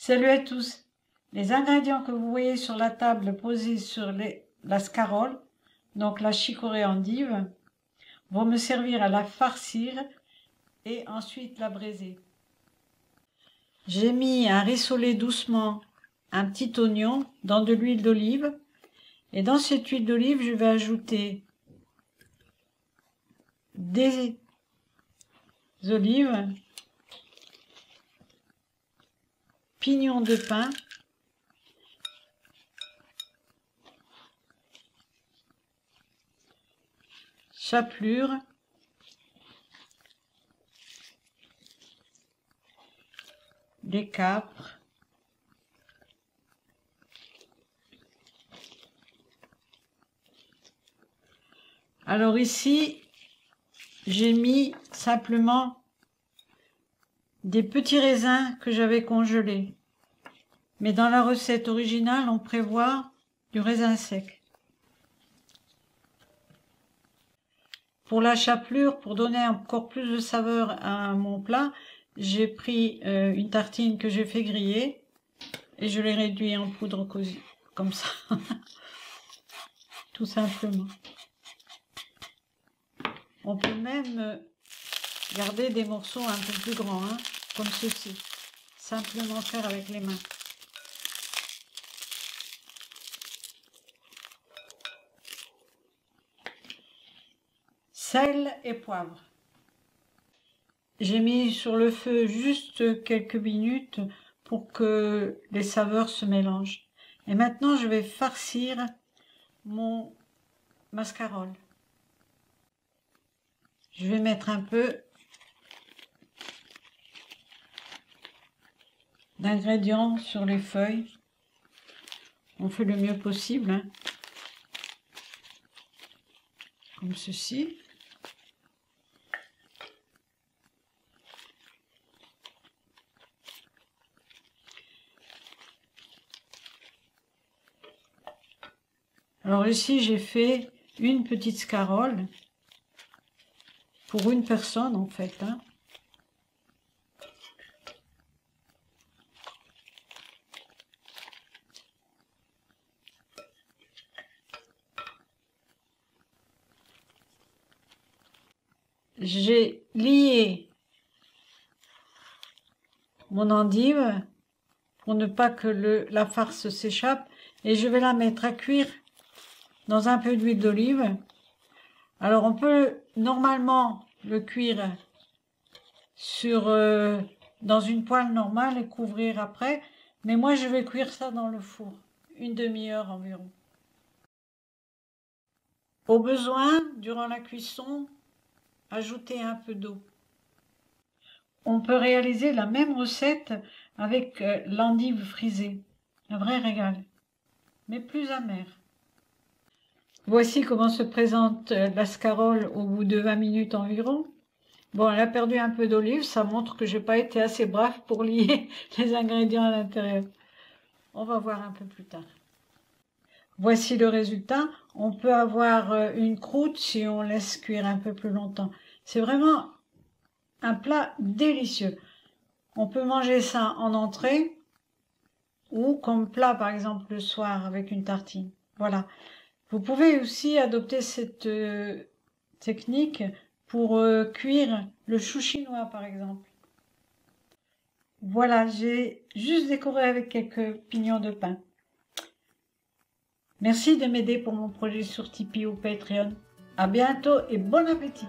Salut à tous! Les ingrédients que vous voyez sur la table posés sur la scarole, donc la chicorée endive, vont me servir à la farcir et ensuite la braiser. J'ai mis à rissoler doucement un petit oignon dans de l'huile d'olive et dans cette huile d'olive, je vais ajouter des olives, pignons de pin, chapelure, des capres, alors ici j'ai mis simplement des petits raisins que j'avais congelés, mais dans la recette originale on prévoit du raisin sec. Pour la chapelure, pour donner encore plus de saveur à mon plat, j'ai pris une tartine que j'ai fait griller et je l'ai réduit en poudre cosy, comme ça, tout simplement. On peut même garder des morceaux un peu plus grands, hein, comme ceci, simplement faire avec les mains. Sel et poivre. J'ai mis sur le feu juste quelques minutes pour que les saveurs se mélangent. Et maintenant, je vais farcir mon mascarole. Je vais mettre un peu d'ingrédients sur les feuilles. On fait le mieux possible, hein, comme ceci. Alors ici, j'ai fait une petite scarole pour une personne en fait, hein. J'ai lié mon endive pour ne pas que la farce s'échappe et je vais la mettre à cuire dans un peu d'huile d'olive. Alors on peut normalement le cuire dans une poêle normale et couvrir après, mais moi je vais cuire ça dans le four, une demi-heure environ. Au besoin, durant la cuisson, ajoutez un peu d'eau. On peut réaliser la même recette avec l'endive frisée, un vrai régal, mais plus amer. Voici comment se présente la scarole au bout de 20 minutes environ. Bon, elle a perdu un peu d'olive, ça montre que j'ai pas été assez brave pour lier les ingrédients à l'intérieur. On va voir un peu plus tard. Voici le résultat. On peut avoir une croûte si on laisse cuire un peu plus longtemps. C'est vraiment un plat délicieux. On peut manger ça en entrée ou comme plat, par exemple, le soir avec une tartine. Voilà. Vous pouvez aussi adopter cette technique pour cuire le chou chinois, par exemple. Voilà, j'ai juste décoré avec quelques pignons de pin. Merci de m'aider pour mon projet sur Tipeee ou Patreon. À bientôt et bon appétit!